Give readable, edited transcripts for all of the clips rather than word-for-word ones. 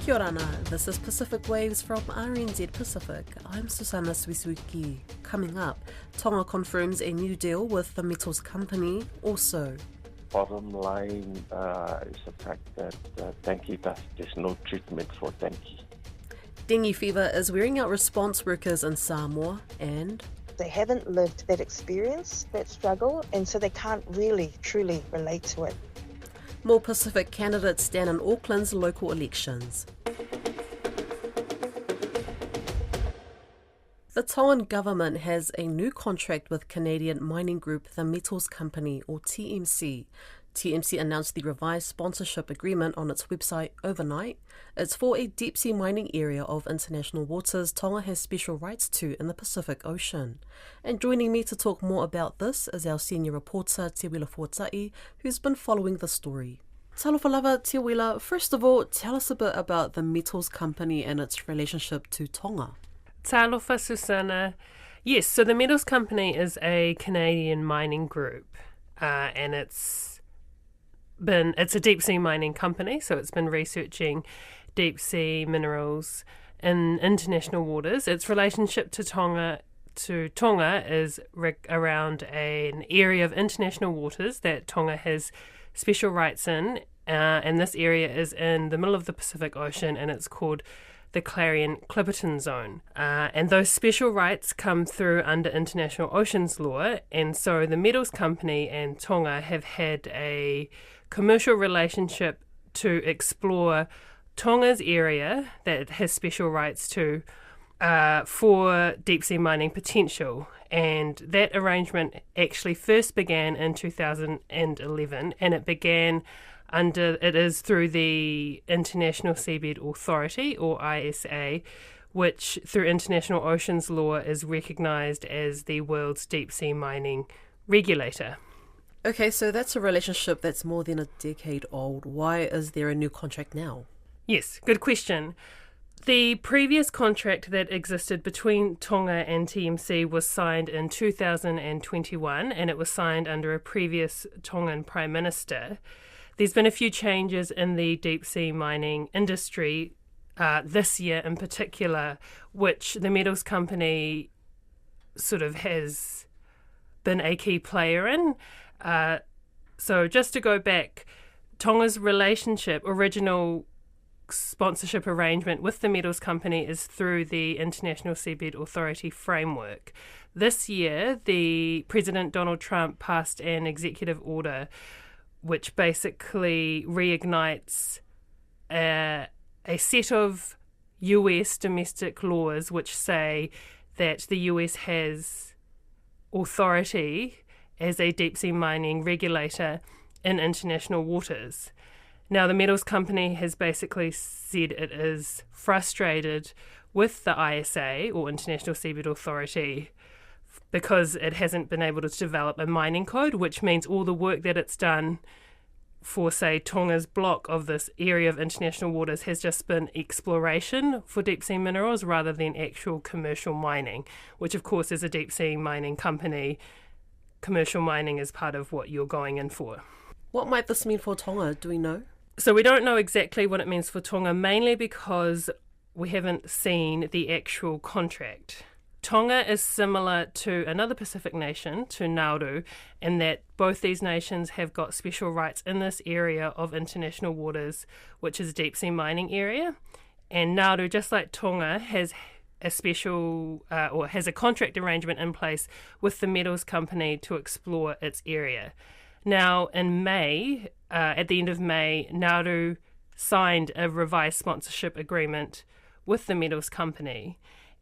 Kia ora ana, this is Pacific Waves from RNZ Pacific. I'm Susanna Swiswiki. Coming up, Tonga confirms a new deal with the metals company. Also, bottom line is the fact that there's no treatment for dengue. Fever is wearing out response workers in Samoa, and they haven't lived that experience, that struggle, and so they can't really, truly relate to it. More Pacific candidates stand in Auckland's local elections. The Tongan government has a new contract with Canadian mining group The Metals Company, or TMC. TMC announced the revised sponsorship agreement on its website overnight. It's for a deep-sea mining area of international waters Tonga has special rights to in the Pacific Ocean. And joining me to talk more about this is our senior reporter, Te Wila Fuatai, who's been following the story. Talofa lava, Te Wila, first of all, tell us a bit about the Metals Company and its relationship to Tonga. Talofa, Susanna. Yes, so the Metals Company is a Canadian mining group, and it's a deep-sea mining company, so it's been researching deep-sea minerals in international waters. Its relationship to Tonga is around an area of international waters that Tonga has special rights in, and this area is in the middle of the Pacific Ocean, and it's called the Clarion-Clipperton Zone. And those special rights come through under international oceans law, and so the Metals Company and Tonga have had a commercial relationship to explore Tonga's area that it has special rights to for deep-sea mining potential. And that arrangement actually first began in 2011, and it is through the International Seabed Authority, or ISA, which through international oceans law is recognised as the world's deep-sea mining regulator. Okay, so that's a relationship that's more than a decade old. Why is there a new contract now? Yes, good question. The previous contract that existed between Tonga and TMC was signed in 2021, and it was signed under a previous Tongan Prime Minister. There's been a few changes in the deep-sea mining industry this year in particular, which the Metals Company sort of has been a key player in. So just to go back, Tonga's original sponsorship arrangement with the Metals Company is through the International Seabed Authority framework. This year, the President Donald Trump passed an executive order which basically reignites a set of US domestic laws which say that the US has authority as a deep-sea mining regulator in international waters. Now, the Metals Company has basically said it is frustrated with the ISA, or International Seabed Authority, because it hasn't been able to develop a mining code, which means all the work that it's done for, say, Tonga's block of this area of international waters has just been exploration for deep-sea minerals rather than actual commercial mining, which, of course, as a deep-sea mining company, commercial mining is part of what you're going in for. What might this mean for Tonga? Do we know? So we don't know exactly what it means for Tonga, mainly because we haven't seen the actual contract. Tonga is similar to another Pacific nation, to Nauru, in that both these nations have got special rights in this area of international waters, which is a deep-sea mining area. And Nauru, just like Tonga, has a special or has a contract arrangement in place with the Metals Company to explore its area. Now, in May, at the end of May, Nauru signed a revised sponsorship agreement with the Metals Company.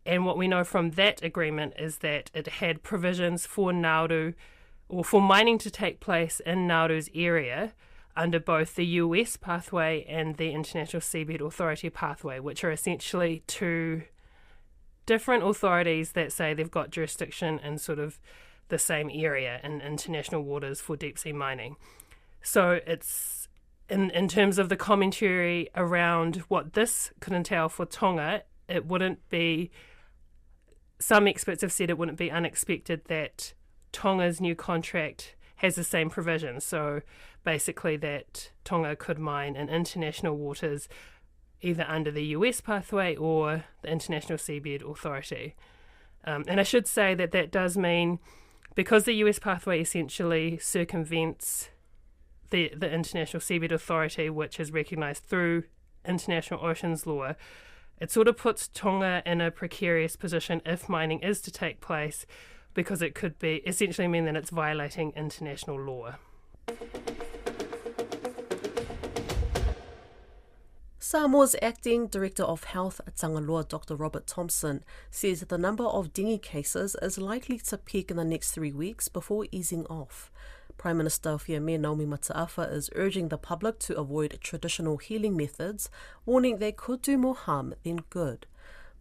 And what we know from that agreement is that it had provisions for Nauru, or for mining to take place in Nauru's area under both the US pathway and the International Seabed Authority pathway, which are essentially two different authorities that say they've got jurisdiction in sort of the same area in international waters for deep-sea mining. So it's, in terms of the commentary around what this could entail for Tonga, it wouldn't be, some experts have said it wouldn't be unexpected that Tonga's new contract has the same provisions. So basically that Tonga could mine in international waters either under the US pathway or the International Seabed Authority. And I should say that that does mean, because the US pathway essentially circumvents the International Seabed Authority, which is recognised through international oceans law, it sort of puts Tonga in a precarious position if mining is to take place, because it could be essentially mean that it's violating international law. Samoa's Acting Director of Health at Tangaloa, Dr. Robert Thompson, says the number of dengue cases is likely to peak in the next 3 weeks before easing off. Prime Minister Fiamē Naomi Mataafa is urging the public to avoid traditional healing methods, warning they could do more harm than good.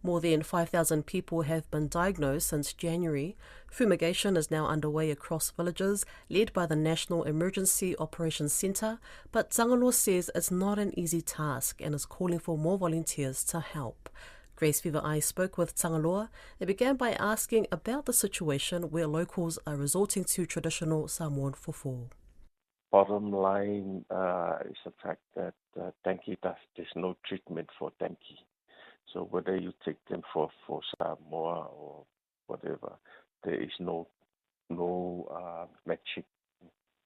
More than 5,000 people have been diagnosed since January. Fumigation is now underway across villages, led by the National Emergency Operations Centre, but Tangaloa says it's not an easy task and is calling for more volunteers to help. Grace Fever-Eye spoke with Tangaloa and began by asking about the situation where locals are resorting to traditional Samoan fufu. Bottom line is the fact that dengue, there's no treatment for dengue. So whether you take them for Samoa or whatever, there is no magic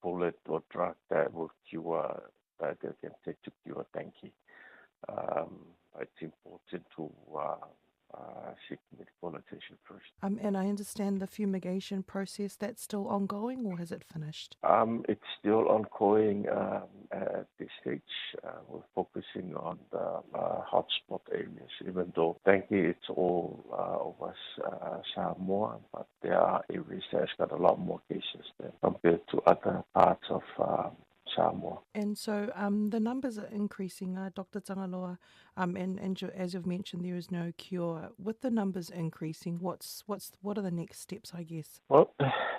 bullet or drug that will cure, that they can take to cure dengue. It's important to seek medical attention first. And I understand the fumigation process, that's still ongoing, or has it finished? It's still ongoing at this stage. We're focusing on the hotspot areas, even though dengue it's all over Samoa, but there are areas that's got a lot more cases there compared to other parts of Samoa. And so the numbers are increasing, Dr. Tangaloa, and as you've mentioned, there is no cure. With the numbers increasing, what are the next steps, I guess? Well,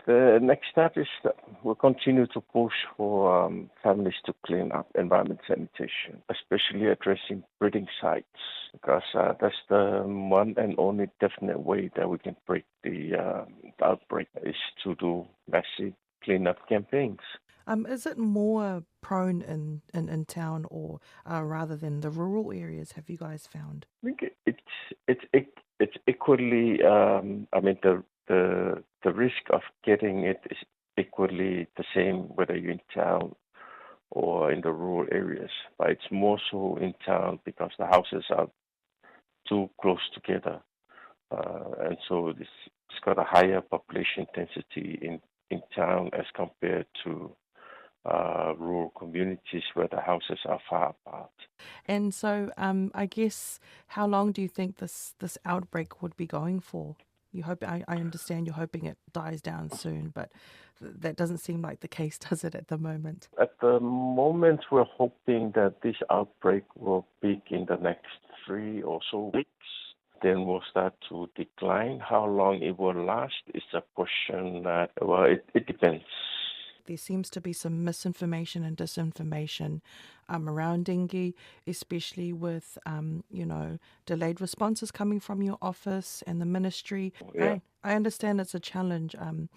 the next step is that we'll continue to push for families to clean up environment sanitation, especially addressing breeding sites, because that's the one and only definite way that we can break the outbreak, is to do massive cleanup campaigns. Is it more prone in town or rather than the rural areas, have you guys found? I think it's equally. The risk of getting it is equally the same whether you're in town or in the rural areas. But it's more so in town because the houses are too close together, and so it's got a higher population density in town as compared to rural communities where the houses are far apart. And so I guess, how long do you think this outbreak would be going for? I understand you're hoping it dies down soon, but that doesn't seem like the case, does it, at the moment? At the moment, we're hoping that this outbreak will peak in the next 3 or so weeks. Then we'll start to decline. How long it will last is a question that, it depends. There seems to be some misinformation and disinformation around dengue, especially with, delayed responses coming from your office and the ministry. Yeah. I understand it's a challenge, and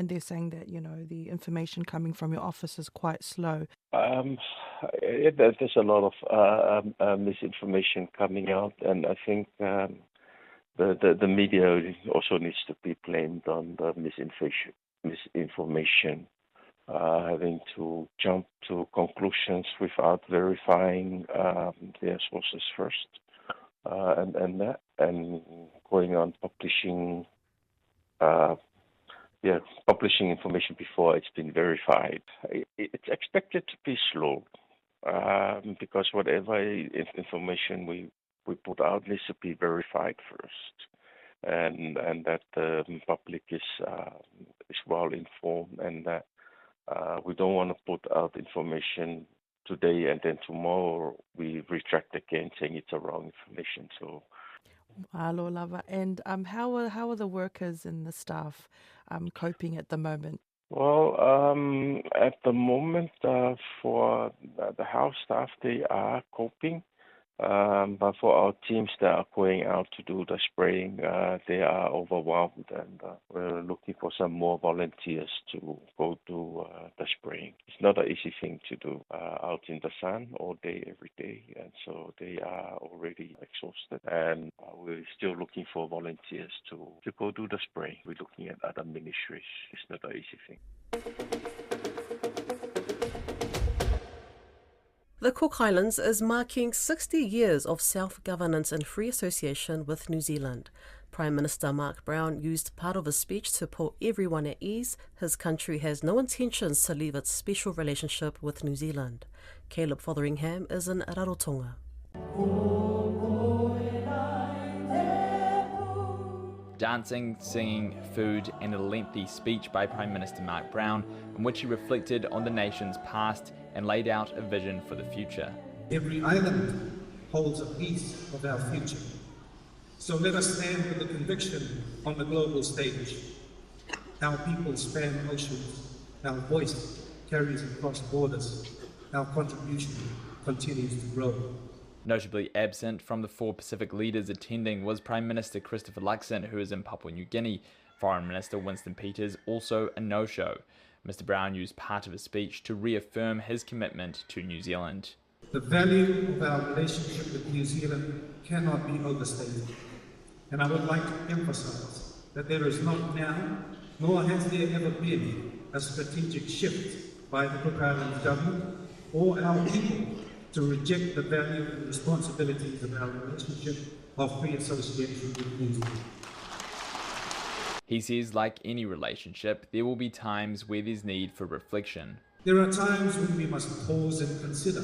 they're saying that, the information coming from your office is quite slow. There's a lot of misinformation coming out, and I think the media also needs to be blamed on the misinformation. Having to jump to conclusions without verifying their sources first, and going on publishing information before it's been verified. It's expected to be slow because whatever information we put out needs to be verified first, and that the public is well informed, and that we don't want to put out information today and then tomorrow we retract again saying it's a wrong information. So, Alo lava. And how are the workers and the staff coping at the moment? Well, at the moment, for the house staff, they are coping. But for our teams that are going out to do the spraying, they are overwhelmed, and we're looking for some more volunteers to go do the spraying. It's not an easy thing to do out in the sun all day, every day, and so they are already exhausted. And we're still looking for volunteers to go do the spraying. We're looking at other ministries. It's not an easy thing. The Cook Islands is marking 60 years of self-governance and free association with New Zealand. Prime Minister Mark Brown used part of his speech to put everyone at ease. His country has no intentions to leave its special relationship with New Zealand. Caleb Fotheringham is in Rarotonga. Dancing, singing, food, and a lengthy speech by Prime Minister Mark Brown, in which he reflected on the nation's past and laid out a vision for the future. Every island holds a piece of our future. So let us stand with the conviction on the global stage. Our people span oceans, our voice carries across borders, our contribution continues to grow. Notably absent from the 4 Pacific leaders attending was Prime Minister Christopher Luxon, who is in Papua New Guinea. Foreign Minister Winston Peters also a no-show. Mr Brown used part of his speech to reaffirm his commitment to New Zealand. The value of our relationship with New Zealand cannot be overstated. And I would like to emphasize that there is not now, nor has there ever been, a strategic shift by the Cook Islands government or our people to reject the value and responsibilities of our relationship of free association with New Zealand. He says, like any relationship, there will be times where there's need for reflection. There are times when we must pause and consider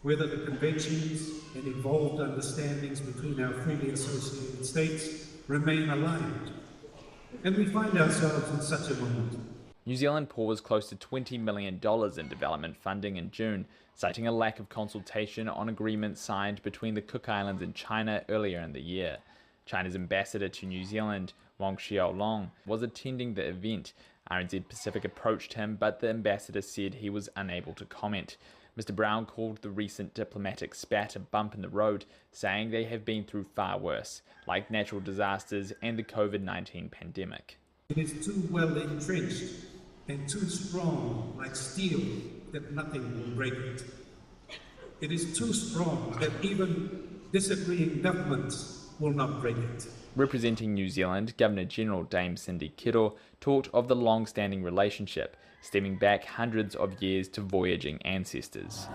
whether the conventions and evolved understandings between our freely associated states remain aligned. And we find ourselves in such a moment. New Zealand paused close to $20 million in development funding in June, citing a lack of consultation on agreements signed between the Cook Islands and China earlier in the year. China's ambassador to New Zealand, Wang Xiaolong, was attending the event. RNZ Pacific approached him, but the ambassador said he was unable to comment. Mr Brown called the recent diplomatic spat a bump in the road, saying they have been through far worse, like natural disasters and the COVID-19 pandemic. It is too well entrenched and too strong, like steel, that nothing will break it. It is too strong that even disagreeing governments will not break it. Representing New Zealand, Governor-General Dame Cindy Kiro talked of the long-standing relationship, stemming back hundreds of years to voyaging ancestors.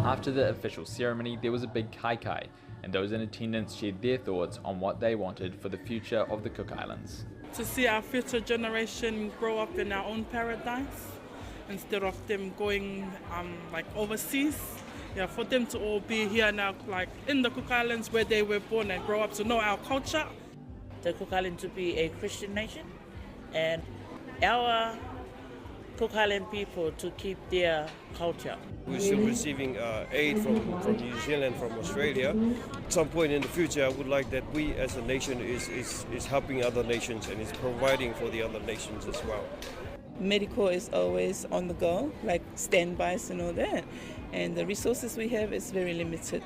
After the official ceremony, there was a big kai-kai, and those in attendance shared their thoughts on what they wanted for the future of the Cook Islands. To see our future generation grow up in our own paradise, instead of them going overseas. Yeah, for them to all be here now, like in the Cook Islands where they were born and grow up, to know our culture. The Cook Islands to be a Christian nation, and our Cook Island people to keep their culture. We're still receiving aid from New Zealand, from Australia. At some point in the future, I would like that we as a nation is helping other nations and is providing for the other nations as well. Medical is always on the go, like standbys and all that. And the resources we have is very limited.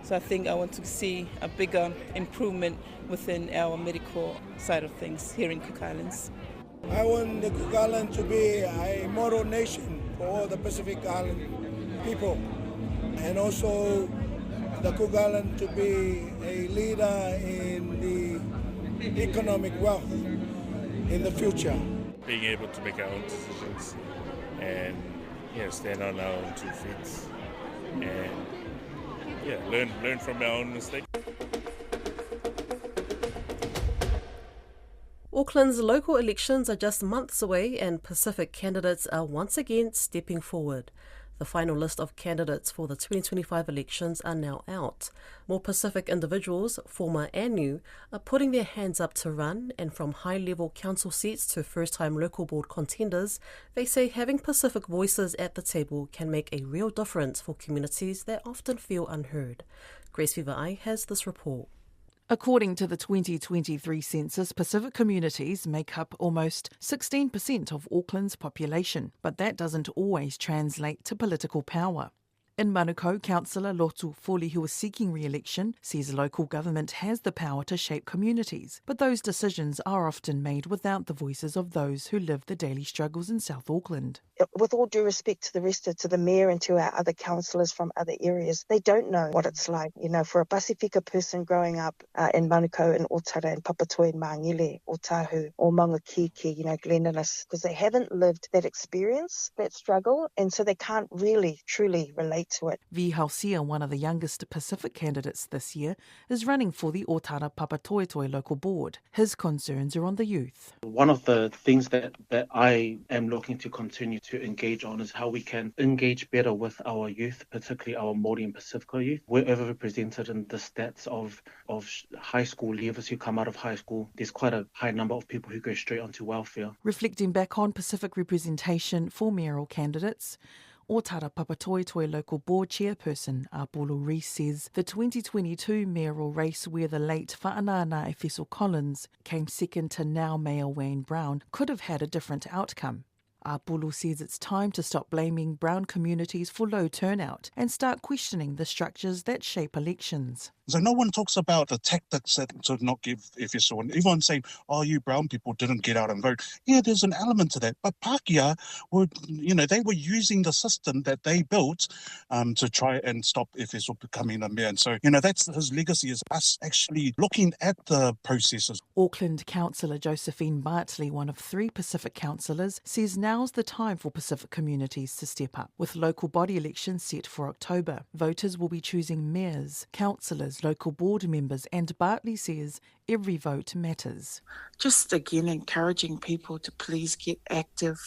So I think I want to see a bigger improvement within our medical side of things here in Cook Islands. I want the Cook Islands to be a model nation for all the Pacific Island people. And also the Cook Islands to be a leader in the economic wealth in the future. Being able to make our own decisions and stand on our own 2 feet and learn from our own mistakes. Auckland's local elections are just months away and Pacific candidates are once again stepping forward. The final list of candidates for the 2025 elections are now out. More Pacific individuals, former and new, are putting their hands up to run, and from high-level council seats to first-time local board contenders, they say having Pacific voices at the table can make a real difference for communities that often feel unheard. Grace Viva'i has this report. According to the 2023 census, Pacific communities make up almost 16% of Auckland's population, but that doesn't always translate to political power. In Manukau, Councillor Lotu Foli, who is seeking re-election, says local government has the power to shape communities, but those decisions are often made without the voices of those who live the daily struggles in South Auckland. With all due respect to the mayor and to our other councillors from other areas, they don't know what it's like. You know, for a Pasifika person growing up in Manukau and Otara and Papatoe and Mangile, Otahu, or Mangakiki, Glendanis, because they haven't lived that experience, that struggle, and so they can't really, truly relate to it. Vi Hausia, one of the youngest Pacific candidates this year, is running for the Otara Papatoetoe local board. His concerns are on the youth. One of the things that I am looking to continue to engage on is how we can engage better with our youth, particularly our Māori and Pacifica youth. We're overrepresented in the stats of high school leavers who come out of high school. There's quite a high number of people who go straight onto welfare. Reflecting back on Pacific representation for mayoral candidates, Otara Papatoetoe local board chairperson Apolo Rees says the 2022 mayoral race, where the late Whaanana Efeso Collins came second to now Mayor Wayne Brown, could have had a different outcome. Apolo says it's time to stop blaming brown communities for low turnout and start questioning the structures that shape elections. So no one talks about the tactics to not give Efeso, and everyone's saying, oh, you brown people didn't get out and vote. Yeah, there's an element to that. But Pākehā they were using the system that they built to try and stop Efeso becoming a mayor. And so, that's his legacy, is us actually looking at the processes. Auckland Councillor Josephine Bartley, one of 3 Pacific councillors, says now's the time for Pacific communities to step up. With local body elections set for October, voters will be choosing mayors, councillors, local board members, and Bartley says every vote matters. Just again encouraging people to please get active,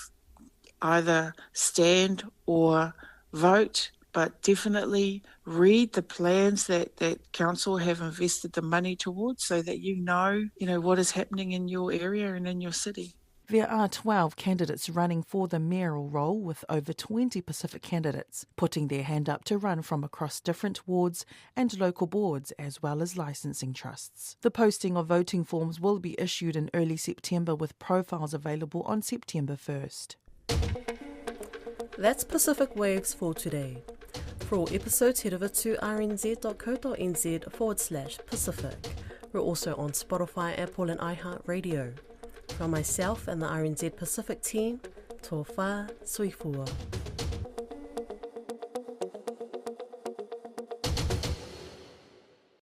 either stand or vote, but definitely read the plans that council have invested the money towards so that you know what is happening in your area and in your city. There are 12 candidates running for the mayoral role, with over 20 Pacific candidates putting their hand up to run from across different wards and local boards, as well as licensing trusts. The posting of voting forms will be issued in early September, with profiles available on September 1st. That's Pacific Waves for today. For all episodes, head over to rnz.co.nz/Pacific. We're also on Spotify, Apple and iHeartRadio. From myself and the RNZ Pacific team, tō whā, sui fua.